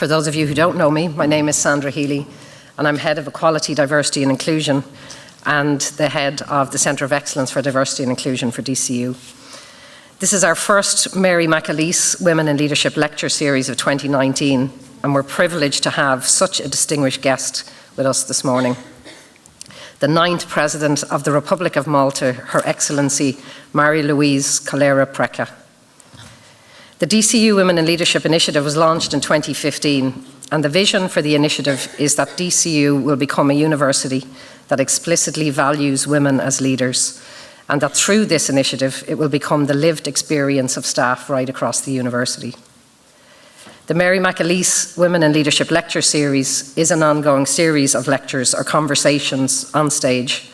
For those of you who don't know me, my name is Sandra Healy, and I'm Head of Equality, Diversity and Inclusion and the Head of the Centre of Excellence for Diversity and Inclusion for DCU. This is our first Mary Mcaleese Women in Leadership Lecture Series of 2019, and we're privileged to have such a distinguished guest with us this morning. The 9th President of the Republic of Malta, Her Excellency Marie-Louise Calera. The DCU Women in Leadership Initiative was launched in 2015, and the vision for the initiative is that DCU will become a university that explicitly values women as leaders, and that through this initiative it will become the lived experience of staff right across the university. The Mary Mcaleese Women in Leadership Lecture Series is an ongoing series of lectures or conversations on stage,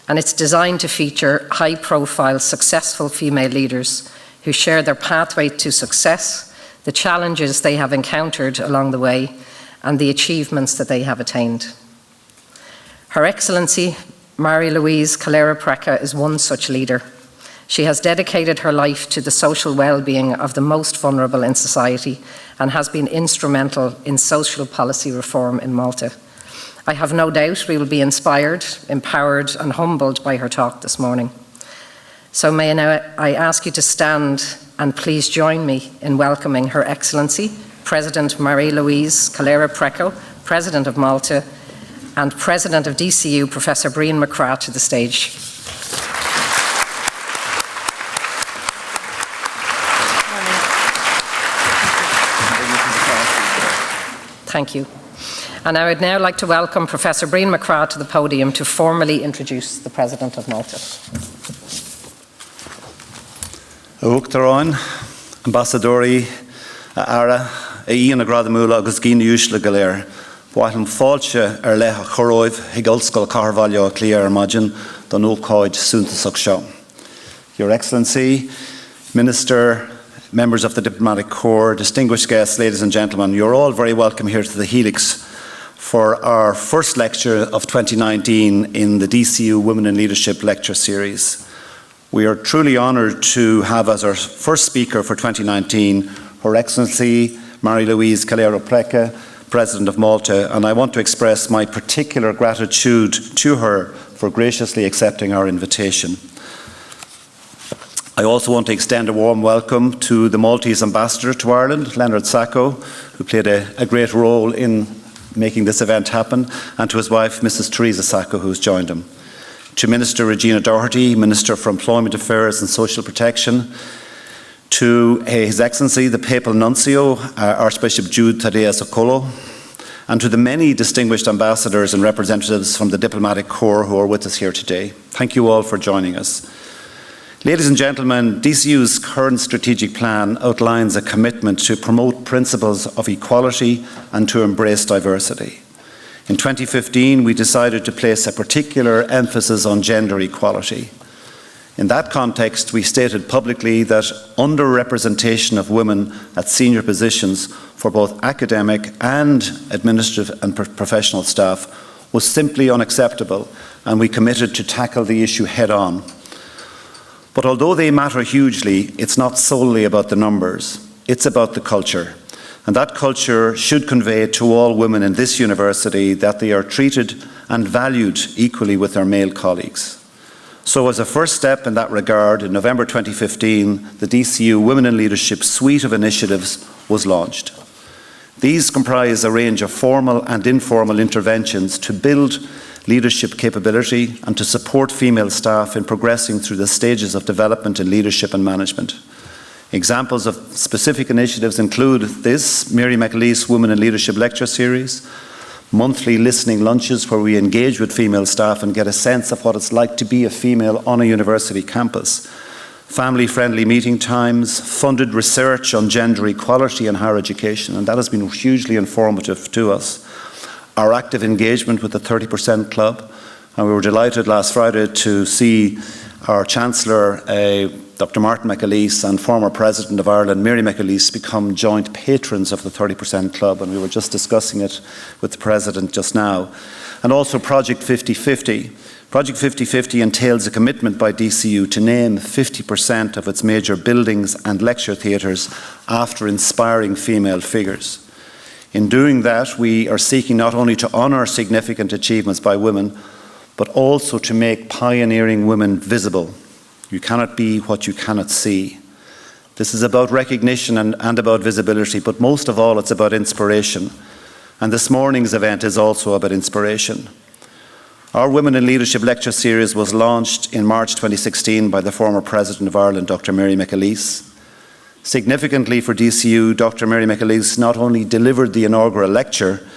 and it's designed to feature high-profile, successful female leaders who share their pathway to success, the challenges they have encountered along the way, and the achievements that they have attained. Her Excellency Marie-Louise Calera is one such leader. She has dedicated her life to the social well-being of the most vulnerable in society and has been instrumental in social policy reform in Malta. I have no doubt we will be inspired, empowered and humbled by her talk this morning. So may I ask you to stand and please join me in welcoming Her Excellency, President Marie-Louise Calera, President of Malta, and President of DCU, Professor Brian McCrath, to the stage. Thank you. And I would now like to welcome Professor Brian McCrath to the podium to formally introduce the President of Malta. Uachtaráin, Ambassadori Ara, Ian Agradamula, agus Gina Ushla Galer, Bwahlam Falcha Leha Choroiv, Higulskal Carvalho Clear Imagine, Don Oakhoid Suntasuk Show. Your Excellency, Minister, members of the Diplomatic Corps, distinguished guests, ladies and gentlemen, you're all very welcome here to the Helix for our first lecture of 2019 in the DCU Women in Leadership Lecture Series. We are truly honoured to have as our first speaker for 2019 Her Excellency Marie-Louise Calera, President of Malta, and I want to express my particular gratitude to her for graciously accepting our invitation. I also want to extend a warm welcome to the Maltese Ambassador to Ireland, Leonard Sacco, who played a great role in making this event happen, and to his wife, Mrs. Teresa Sacco, who's joined him. To Minister Regina Doherty, Minister for Employment Affairs and Social Protection, to His Excellency, the Papal Nuncio, Archbishop Jude Thaddeus Okolo, and to the many distinguished ambassadors and representatives from the Diplomatic Corps who are with us here today. Thank you all for joining us. Ladies and gentlemen, DCU's current strategic plan outlines a commitment to promote principles of equality and to embrace diversity. In 2015, we decided to place a particular emphasis on gender equality. In that context, we stated publicly that underrepresentation of women at senior positions for both academic and administrative and professional staff was simply unacceptable, and we committed to tackle the issue head-on. But although they matter hugely, it's not solely about the numbers, it's about the culture. And that culture should convey to all women in this university that they are treated and valued equally with their male colleagues. So as a first step in that regard, in November 2015, the DCU Women in Leadership suite of initiatives was launched. These comprise a range of formal and informal interventions to build leadership capability and to support female staff in progressing through the stages of development in leadership and management. Examples of specific initiatives include this Mary Mcaleese Women in Leadership Lecture Series, monthly listening lunches where we engage with female staff and get a sense of what it's like to be a female on a university campus, family-friendly meeting times, funded research on gender equality in higher education, and that has been hugely informative to us. Our active engagement with the 30% Club, and we were delighted last Friday to see our Chancellor, Dr. Martin Mcaleese, and former President of Ireland, Mary Mcaleese, become joint patrons of the 30% Club, and we were just discussing it with the President just now. And also Project 50/50. Project 50/50 entails a commitment by DCU to name 50% of its major buildings and lecture theatres after inspiring female figures. In doing that, we are seeking not only to honour significant achievements by women, but also to make pioneering women visible. You cannot be what you cannot see. This is about recognition and about visibility, but most of all, it's about inspiration. And this morning's event is also about inspiration. Our Women in Leadership lecture series was launched in March 2016 by the former President of Ireland, Dr. Marie-Louise. Significantly for DCU, Dr. Marie-Louise not only delivered the inaugural lecture,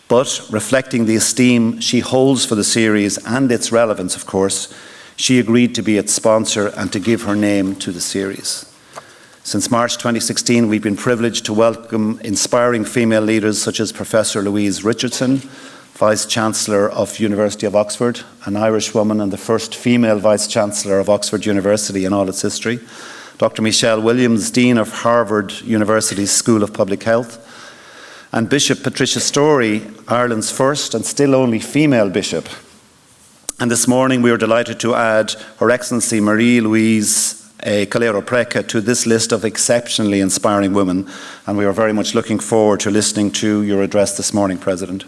but reflecting the esteem she holds for the series and its relevance, of course, she agreed to be its sponsor and to give her name to the series. Since March 2016, we've been privileged to welcome inspiring female leaders such as Professor Louise Richardson, Vice-Chancellor of University of Oxford, an Irish woman and the first female Vice-Chancellor of Oxford University in all its history, Dr. Michelle Williams, Dean of Harvard University's School of Public Health, and Bishop Patricia Story, Ireland's first and still only female bishop. And this morning we are delighted to add Her Excellency Marie-Louise Calera to this list of exceptionally inspiring women, and we are very much looking forward to listening to your address this morning, President.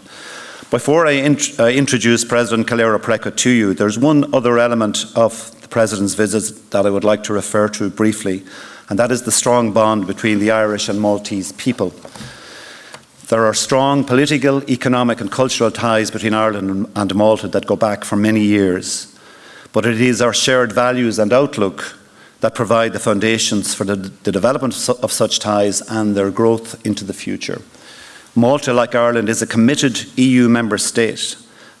Before I introduce President Calera to you, there's one other element of the President's visit that I would like to refer to briefly, and that is the strong bond between the Irish and Maltese people. There are strong political, economic and cultural ties between Ireland and Malta that go back for many years, but it is our shared values and outlook that provide the foundations for the development of such ties and their growth into the future. Malta, like Ireland, is a committed EU member state,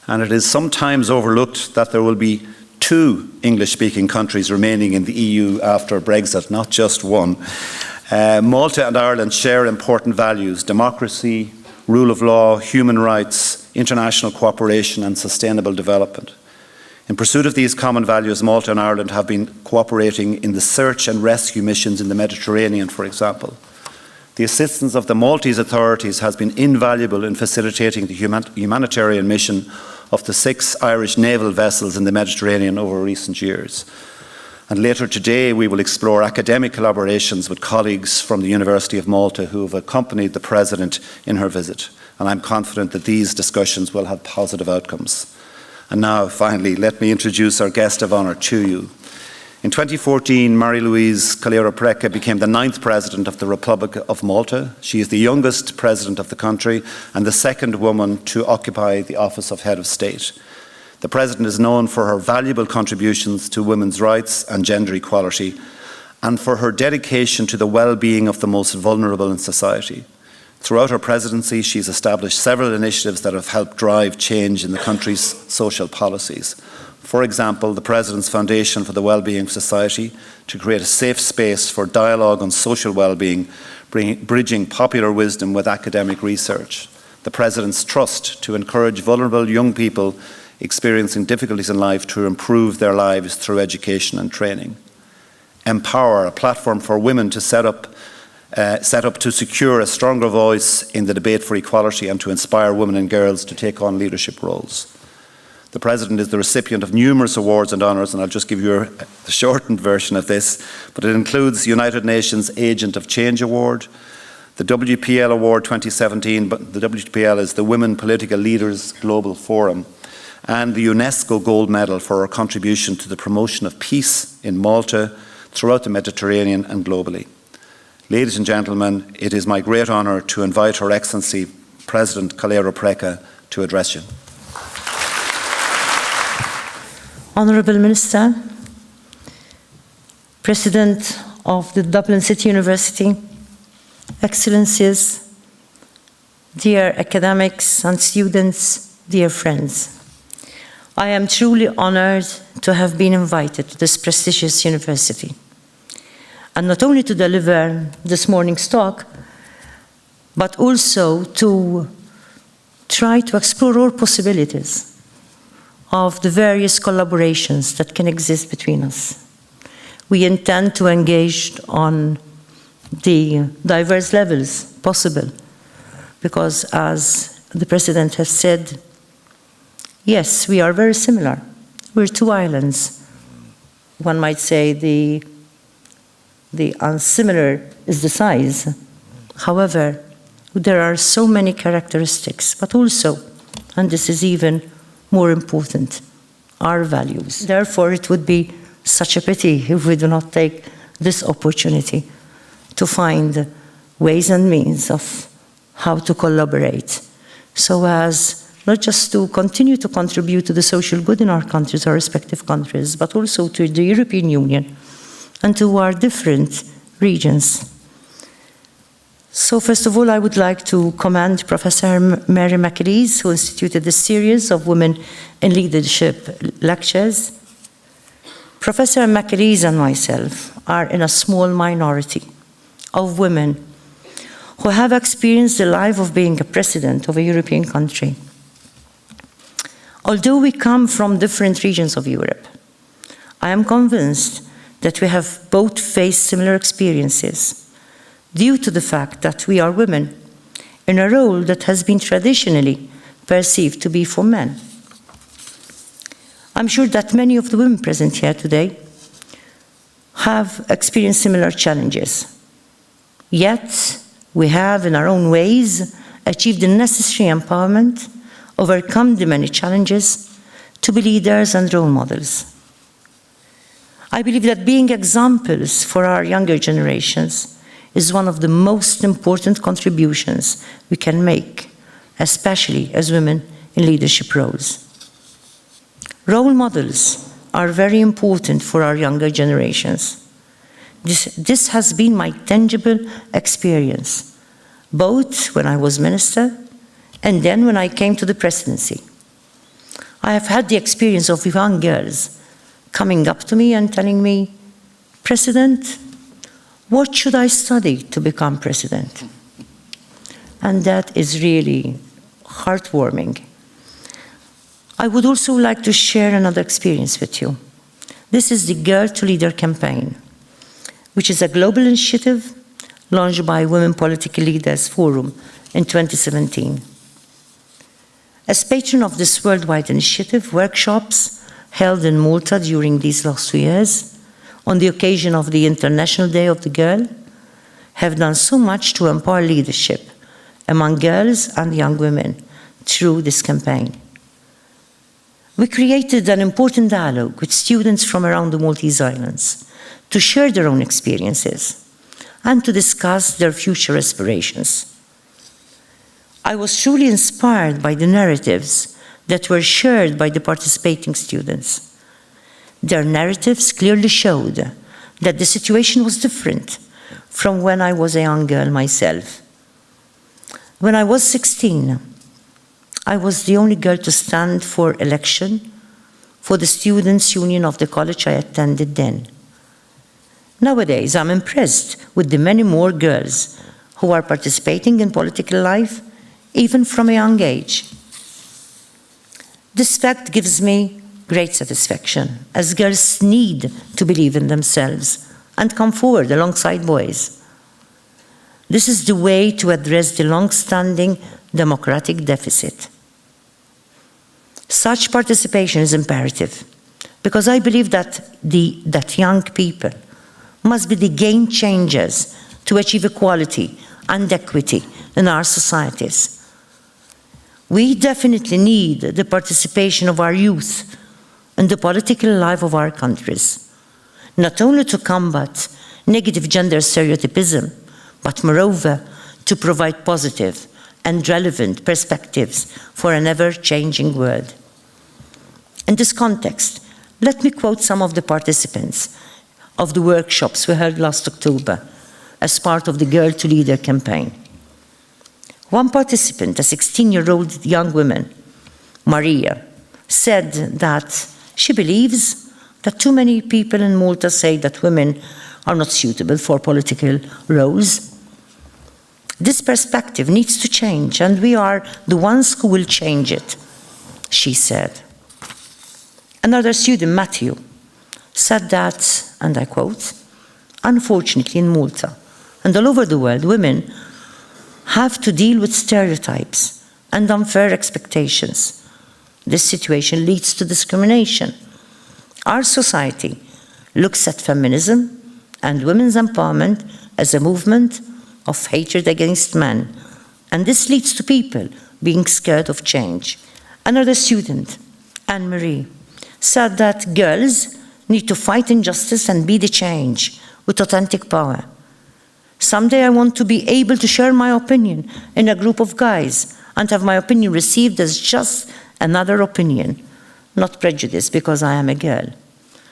and it is sometimes overlooked that there will be 2 English-speaking countries remaining in the EU after Brexit, not just one. Malta and Ireland share important values: democracy, rule of law, human rights, international cooperation and sustainable development. In pursuit of these common values, Malta and Ireland have been cooperating in the search and rescue missions in the Mediterranean, for example. The assistance of the Maltese authorities has been invaluable in facilitating the humanitarian mission of the 6 Irish naval vessels in the Mediterranean over recent years. And later today we will explore academic collaborations with colleagues from the University of Malta who have accompanied the President in her visit. And I'm confident that these discussions will have positive outcomes. And now, finally, let me introduce our guest of honour to you. In 2014, Marie-Louise Calera became the 9th President of the Republic of Malta. She is the youngest President of the country and the 2nd woman to occupy the office of Head of State. The President is known for her valuable contributions to women's rights and gender equality, and for her dedication to the well-being of the most vulnerable in society. Throughout her presidency, she's established several initiatives that have helped drive change in the country's social policies. For example, the President's Foundation for the Wellbeing of Society to create a safe space for dialogue on social well-being, bridging popular wisdom with academic research. The President's Trust to encourage vulnerable young people experiencing difficulties in life to improve their lives through education and training. Empower, a platform for women to set up to secure a stronger voice in the debate for equality and to inspire women and girls to take on leadership roles. The President is the recipient of numerous awards and honours, and I'll just give you the shortened version of this, but it includes the United Nations Agent of Change Award, the WPL Award 2017, but the WPL is the Women Political Leaders Global Forum, and the UNESCO Gold Medal for her contribution to the promotion of peace in Malta, throughout the Mediterranean and globally. Ladies and gentlemen, it is my great honour to invite Her Excellency President Calera to address you. Honourable Minister, President of the Dublin City University, Excellencies, dear academics and students, dear friends. I am truly honoured to have been invited to this prestigious university, and not only to deliver this morning's talk, but also to try to explore all possibilities of the various collaborations that can exist between us. We intend to engage on the diverse levels possible, because as the President has said, yes, we are very similar. We're 2 islands. One might say the unsimilar is the size. However, there are so many characteristics, but also, and this is even more important, our values. Therefore, it would be such a pity if we do not take this opportunity to find ways and means of how to collaborate so as not just to continue to contribute to the social good in our countries, our respective countries, but also to the European Union and to our different regions. So first of all, I would like to commend Professor Mary Mcaleese, who instituted this series of Women in Leadership lectures. Professor Mcaleese and myself are in a small minority of women who have experienced the life of being a president of a European country. Although we come from different regions of Europe, I am convinced that we have both faced similar experiences due to the fact that we are women in a role that has been traditionally perceived to be for men. I'm sure that many of the women present here today have experienced similar challenges. Yet, we have, in our own ways, achieved the necessary empowerment, overcome the many challenges, to be leaders and role models. I believe that being examples for our younger generations is one of the most important contributions we can make, especially as women in leadership roles. Role models are very important for our younger generations. This has been my tangible experience, both when I was minister and then when I came to the presidency. I have had the experience of young girls coming up to me and telling me, "President, what should I study to become president?" And that is really heartwarming. I would also like to share another experience with you. This is the Girl to Leader campaign, which is a global initiative launched by Women Political Leaders Forum in 2017. As patron of this worldwide initiative, workshops held in Malta during these last 2 years, on the occasion of the International Day of the Girl, have done so much to empower leadership among girls and young women through this campaign. We created an important dialogue with students from around the Maltese Islands to share their own experiences and to discuss their future aspirations. I was truly inspired by the narratives that were shared by the participating students. Their narratives clearly showed that the situation was different from when I was a young girl myself. When I was 16, I was the only girl to stand for election for the Students' Union of the college I attended then. Nowadays, I'm impressed with the many more girls who are participating in political life, even from a young age. This fact gives me great satisfaction, as girls need to believe in themselves and come forward alongside boys. This is the way to address the long-standing democratic deficit. Such participation is imperative, because I believe that young people must be the game changers to achieve equality and equity in our societies. We definitely need the participation of our youth in the political life of our countries, not only to combat negative gender stereotypism, but moreover to provide positive and relevant perspectives for an ever-changing world. In this context, let me quote some of the participants of the workshops we held last October as part of the Girl to Leader campaign. One participant, a 16-year-old young woman, Maria, said that she believes that too many people in Malta say that women are not suitable for political roles. This perspective needs to change, and we are the ones who will change it, she said. Another student, Matthew, said that, and I quote, "Unfortunately in Malta and all over the world, women have to deal with stereotypes and unfair expectations. This situation leads to discrimination. Our society looks at feminism and women's empowerment as a movement of hatred against men And this leads to people being scared of change. Another student, Anne-Marie, said that girls need to fight injustice and be the change with authentic power. Someday I want to be able to share my opinion in a group of guys and have my opinion received as just another opinion, not prejudice because I am a girl.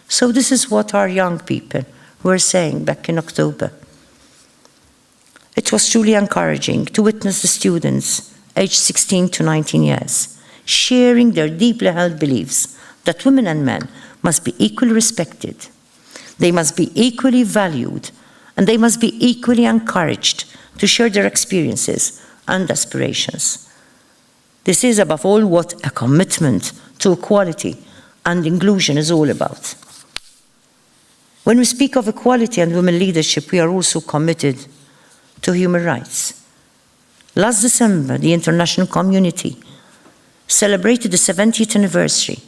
So this is what our young people were saying back in October. It was truly encouraging to witness the students aged 16 to 19 years sharing their deeply held beliefs that women and men must be equally respected, they must be equally valued, and they must be equally encouraged to share their experiences and aspirations. This is, above all, what a commitment to equality and inclusion is all about. When we speak of equality and women leadership, we are also committed to human rights. Last December, the international community celebrated the 70th anniversary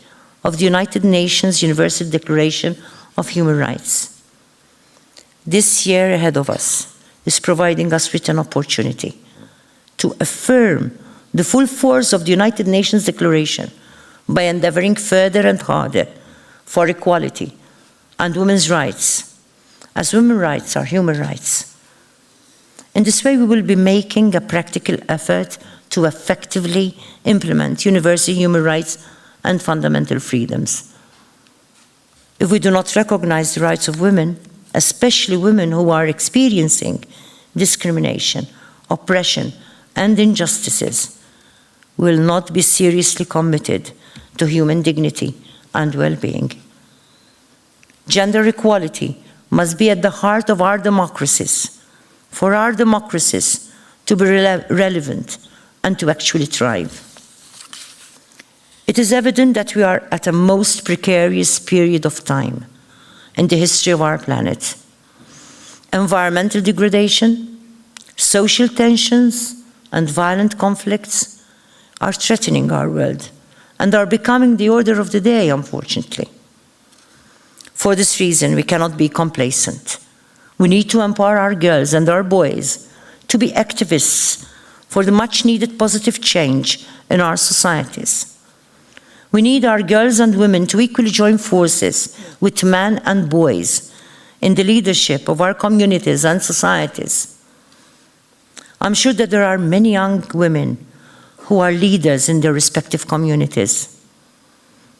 of the United Nations Universal Declaration of Human Rights. This year ahead of us is providing us with an opportunity to affirm the full force of the United Nations Declaration by endeavoring further and harder for equality and women's rights, as women's rights are human rights. In this way, we will be making a practical effort to effectively implement universal human rights and fundamental freedoms. If we do not recognize the rights of women, especially women who are experiencing discrimination, oppression, and injustices, we will not be seriously committed to human dignity and well-being. Gender equality must be at the heart of our democracies, for our democracies to be relevant and to actually thrive. It is evident that we are at a most precarious period of time in the history of our planet. Environmental degradation, social tensions, and violent conflicts are threatening our world and are becoming the order of the day, unfortunately. For this reason, we cannot be complacent. We need to empower our girls and our boys to be activists for the much-needed positive change in our societies. We need our girls and women to equally join forces with men and boys in the leadership of our communities and societies. I'm sure that there are many young women who are leaders in their respective communities.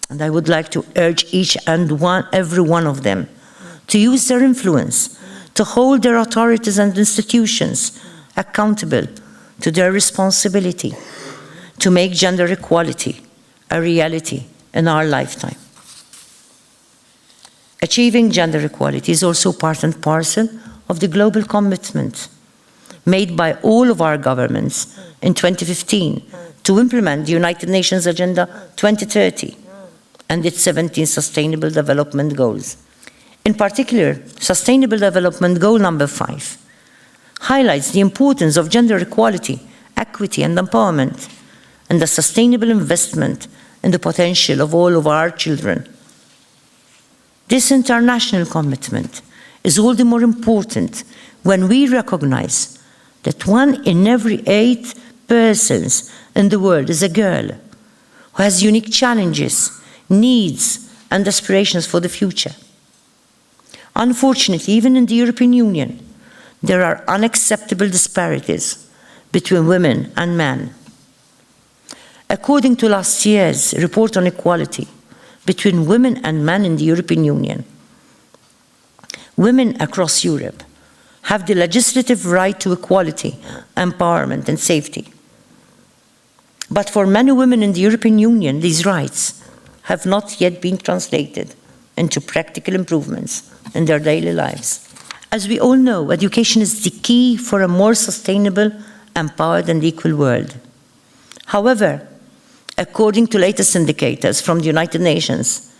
And I would like to urge each and every one of them to use their influence to hold their authorities and institutions accountable to their responsibility to make gender equality a reality in our lifetime. Achieving gender equality is also part and parcel of the global commitment made by all of our governments in 2015 to implement the United Nations Agenda 2030 and its 17 Sustainable Development Goals. In particular, Sustainable Development Goal number 5 highlights the importance of gender equality, equity, and empowerment, and the sustainable investment in the potential of all of our children. This international commitment is all the more important when we recognize that 1 in every 8 persons in the world is a girl who has unique challenges, needs, and aspirations for the future. Unfortunately, even in the European Union, there are unacceptable disparities between women and men. According to last year's report on equality between women and men in the European Union, women across Europe have the legislative right to equality, empowerment, and safety. But for many women in the European Union, these rights have not yet been translated into practical improvements in their daily lives. As we all know, education is the key for a more sustainable, empowered, and equal world. However, according to latest indicators from the United Nations,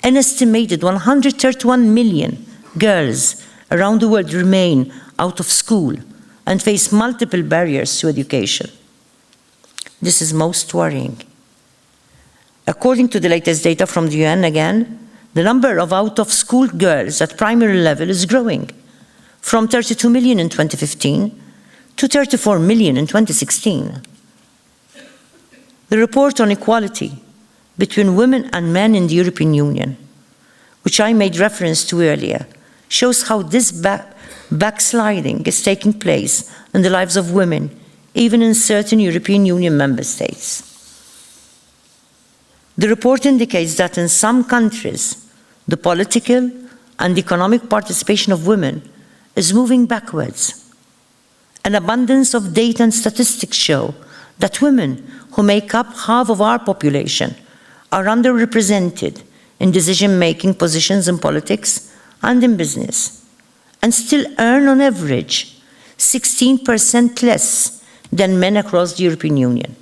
an estimated 131 million girls around the world remain out of school and face multiple barriers to education. This is most worrying. According to the latest data from the UN again, the number of out-of-school girls at primary level is growing from 32 million in 2015 to 34 million in 2016. The report on equality between women and men in the European Union, which I made reference to earlier, shows how this backsliding is taking place in the lives of women, even in certain European Union member states. The report indicates that in some countries, the political and economic participation of women is moving backwards. An abundance of data and statistics show that women, who make up half of our population, are underrepresented in decision-making positions in politics and in business, and still earn on average 16% less than men across the European Union.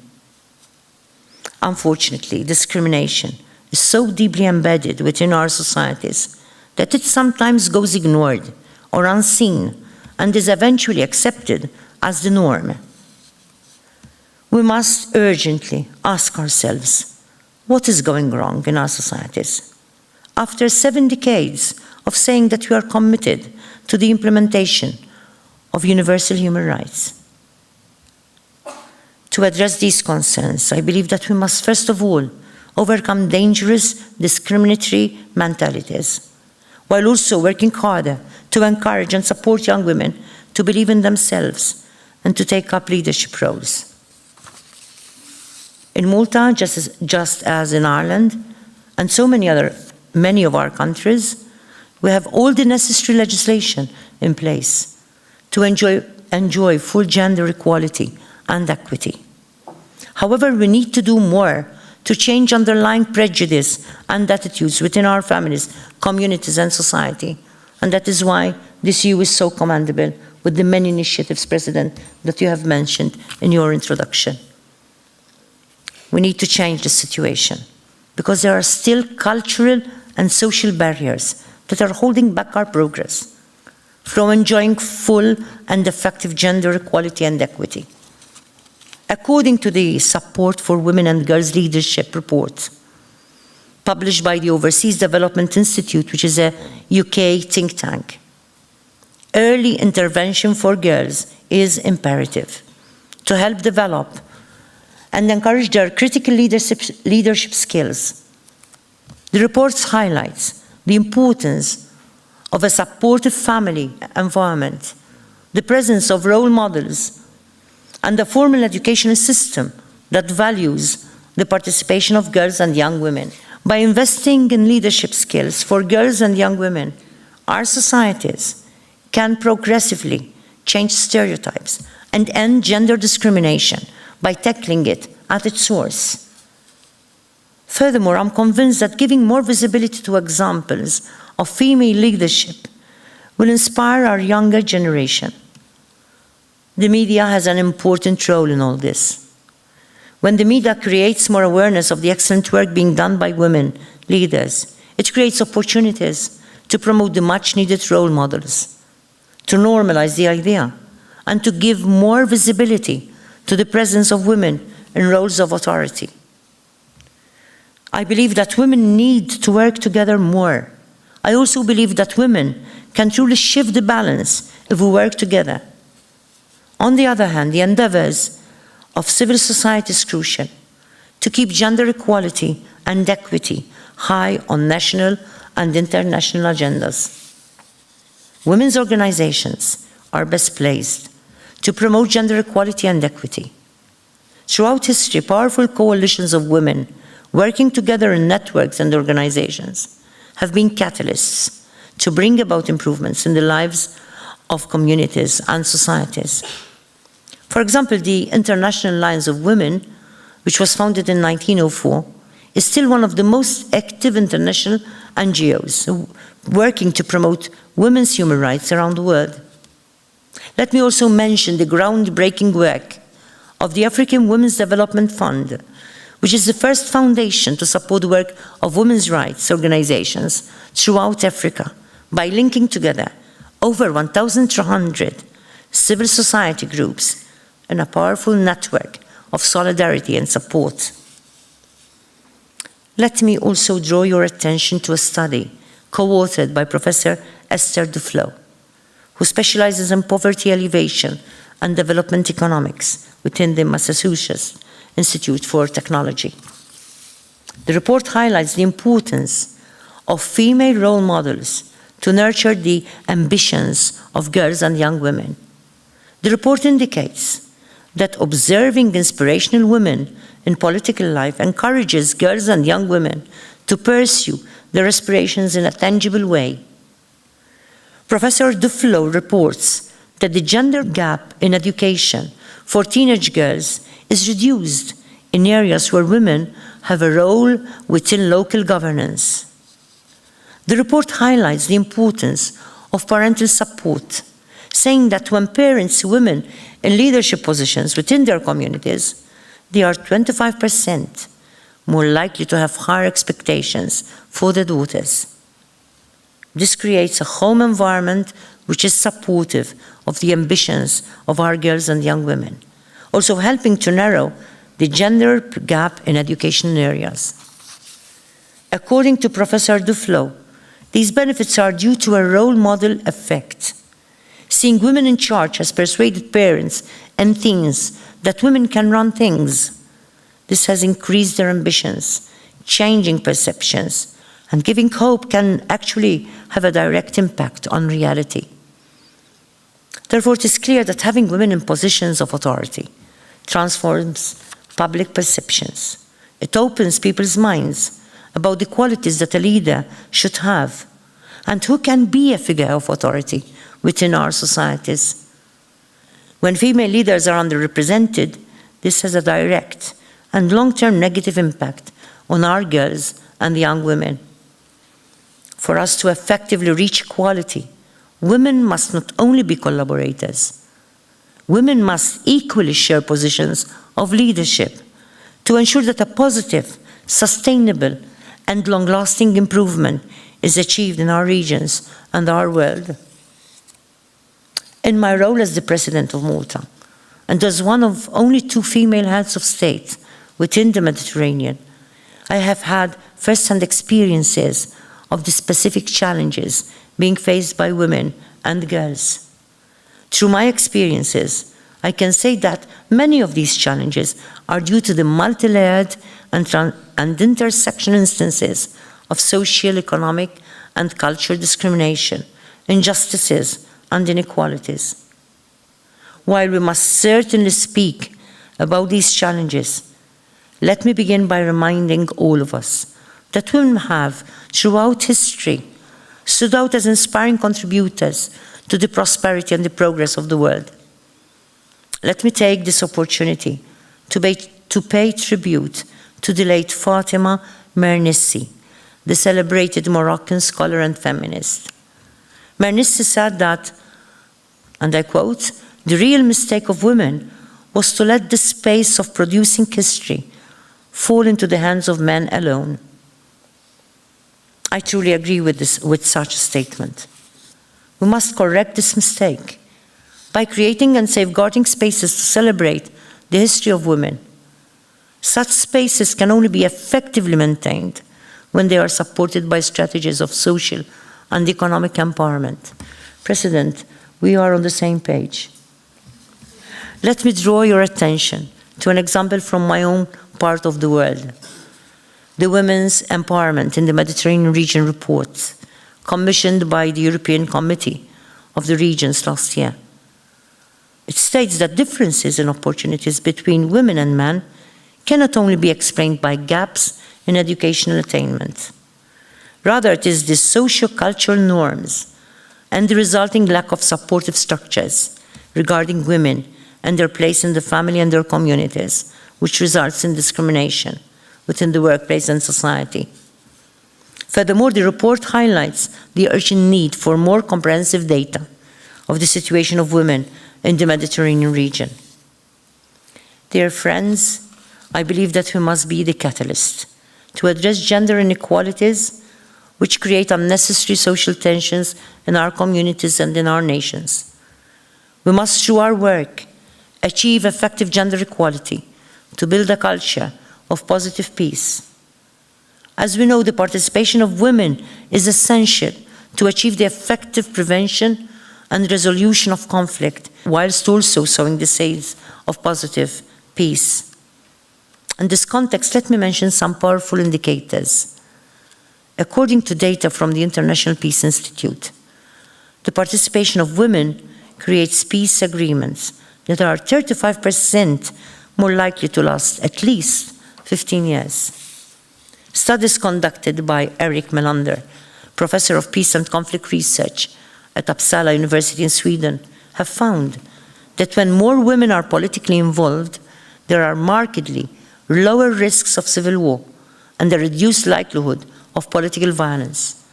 Unfortunately, discrimination is so deeply embedded within our societies that it sometimes goes ignored or unseen and is eventually accepted as the norm. We must urgently ask ourselves, what is going wrong in our societies? After 7 decades of saying that we are committed to the implementation of universal human rights. To address these concerns, I believe that we must first of all overcome dangerous, discriminatory mentalities, while also working harder to encourage and support young women to believe in themselves and to take up leadership roles. In Malta, just as in Ireland and so many of our countries, we have all the necessary legislation in place to enjoy full gender equality and equity. However, we need to do more to change underlying prejudice and attitudes within our families, communities, and society. And that is why this EU is so commendable, with the many initiatives, President, that you have mentioned in your introduction. We need to change the situation, because there are still cultural and social barriers that are holding back our progress from enjoying full and effective gender equality and equity. According to the Support for Women and Girls Leadership report, published by the Overseas Development Institute, which is a UK think tank, early intervention for girls is imperative to help develop and encourage their critical leadership skills. The report highlights the importance of a supportive family environment, the presence of role models, and a formal educational system that values the participation of girls and young women. By investing in leadership skills for girls and young women, our societies can progressively change stereotypes and end gender discrimination by tackling it at its source. Furthermore, I'm convinced that giving more visibility to examples of female leadership will inspire our younger generation. The media has an important role in all this. When the media creates more awareness of the excellent work being done by women leaders, it creates opportunities to promote the much-needed role models, to normalize the idea, and to give more visibility to the presence of women in roles of authority. I believe that women need to work together more. I also believe that women can truly shift the balance if we work together. On the other hand, the endeavors of civil society is crucial to keep gender equality and equity high on national and international agendas. Women's organizations are best placed to promote gender equality and equity. Throughout history, powerful coalitions of women working together in networks and organizations have been catalysts to bring about improvements in the lives of communities and societies. For example, the International Alliance of Women, which was founded in 1904, is still one of the most active international NGOs working to promote women's human rights around the world. Let me also mention the groundbreaking work of the African Women's Development Fund, which is the first foundation to support the work of women's rights organizations throughout Africa by linking together over 1,300 civil society groups in a powerful network of solidarity and support. Let me also draw your attention to a study co-authored by Professor Esther Duflo, who specializes in poverty alleviation and Development Economics within the Massachusetts Institute for Technology. The report highlights the importance of female role models to nurture the ambitions of girls and young women. The report indicates that observing inspirational women in political life encourages girls and young women to pursue their aspirations in a tangible way. Professor Duflo reports that the gender gap in education for teenage girls is reduced in areas where women have a role within local governance. The report highlights the importance of parental support, saying that when parents see women in leadership positions within their communities, they are 25% more likely to have higher expectations for their daughters. This creates a home environment which is supportive of the ambitions of our girls and young women, also helping to narrow the gender gap in education areas. According to Professor Duflo, these benefits are due to a role model effect. Seeing women in charge has persuaded parents and teens that women can run things. This has increased their ambitions, changing perceptions, and giving hope can actually have a direct impact on reality. Therefore, it is clear that having women in positions of authority transforms public perceptions. It opens people's minds about the qualities that a leader should have and who can be a figure of authority within our societies. When female leaders are underrepresented, this has a direct and long-term negative impact on our girls and young women. For us to effectively reach equality, women must not only be collaborators, women must equally share positions of leadership to ensure that a positive, sustainable, and long-lasting improvement is achieved in our regions and our world. In my role as the President of Malta, and as one of only 2 female heads of state within the Mediterranean, I have had first-hand experiences of the specific challenges being faced by women and girls. Through my experiences, I can say that many of these challenges are due to the multi-layered and intersectional instances of social, economic, and cultural discrimination, injustices, and inequalities. While we must certainly speak about these challenges, let me begin by reminding all of us that women have, throughout history, stood out as inspiring contributors to the prosperity and the progress of the world. Let me take this opportunity to pay tribute to the late Fatima Mernissi, the celebrated Moroccan scholar and feminist. Mernissi said that, and I quote, "The real mistake of women was to let the space of producing history fall into the hands of men alone." I truly agree with such a statement. We must correct this mistake by creating and safeguarding spaces to celebrate the history of women. Such spaces can only be effectively maintained when they are supported by strategies of social and economic empowerment. President, we are on the same page. Let me draw your attention to an example from my own part of the world. The Women's Empowerment in the Mediterranean Region report, commissioned by the European Committee of the Regions last year. It states that differences in opportunities between women and men cannot only be explained by gaps in educational attainment. Rather, it is the socio-cultural norms and the resulting lack of supportive structures regarding women and their place in the family and their communities, which results in discrimination within the workplace and society. Furthermore, the report highlights the urgent need for more comprehensive data of the situation of women in the Mediterranean region. Dear friends, I believe that we must be the catalyst to address gender inequalities which create unnecessary social tensions in our communities and in our nations. We must, through our work, achieve effective gender equality to build a culture of positive peace. As we know, the participation of women is essential to achieve the effective prevention and resolution of conflict whilst also sowing the seeds of positive peace. In this context, let me mention some powerful indicators. According to data from the International Peace Institute, the participation of women creates peace agreements that are 35% more likely to last at least 15 years. Studies conducted by Erik Melander, Professor of Peace and Conflict Research at Uppsala University in Sweden, have found that when more women are politically involved, there are markedly lower risks of civil war and a reduced likelihood of political violence.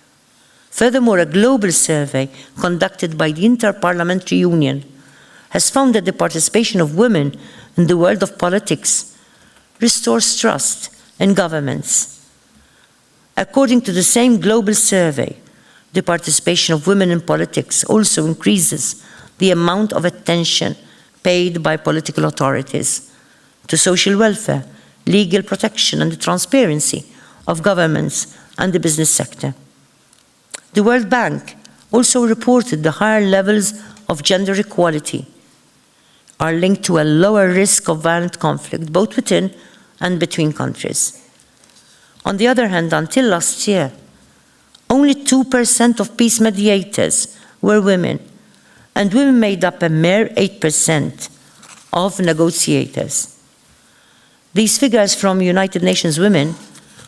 Furthermore, a global survey conducted by the Inter-Parliamentary Union has found that the participation of women in the world of politics restores trust in governments. According to the same global survey, the participation of women in politics also increases the amount of attention paid by political authorities to social welfare, legal protection, and the transparency of governments and the business sector. The World Bank also reported the higher levels of gender equality are linked to a lower risk of violent conflict, both within and between countries. On the other hand, until last year, only 2% of peace mediators were women, and women made up a mere 8% of negotiators. These figures from United Nations Women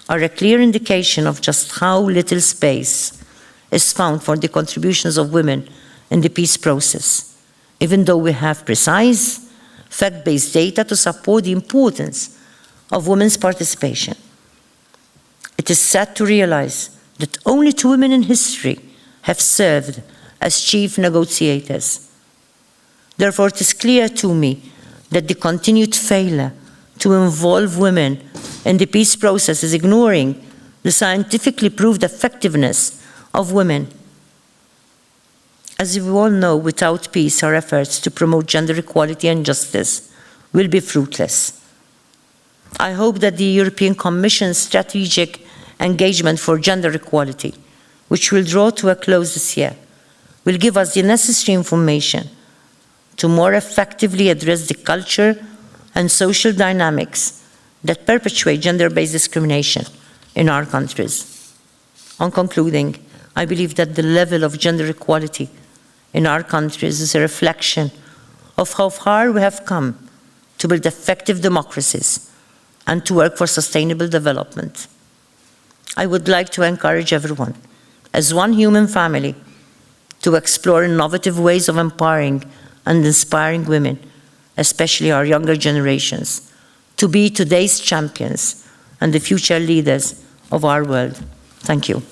are a clear indication of just how little space is found for the contributions of women in the peace process, even though we have precise, fact-based data to support the importance of women's participation. It is sad to realize that only 2 women in history have served as chief negotiators. Therefore, it is clear to me that the continued failure to involve women in the peace process is ignoring the scientifically proved effectiveness of women. As we all know, without peace, our efforts to promote gender equality and justice will be fruitless. I hope that the European Commission's strategic engagement for gender equality, which will draw to a close this year, will give us the necessary information to more effectively address the culture and social dynamics that perpetuate gender-based discrimination in our countries. On concluding, I believe that the level of gender equality in our countries is a reflection of how far we have come to build effective democracies and to work for sustainable development. I would like to encourage everyone, as one human family, to explore innovative ways of empowering and inspiring women, especially our younger generations, to be today's champions and the future leaders of our world. Thank you.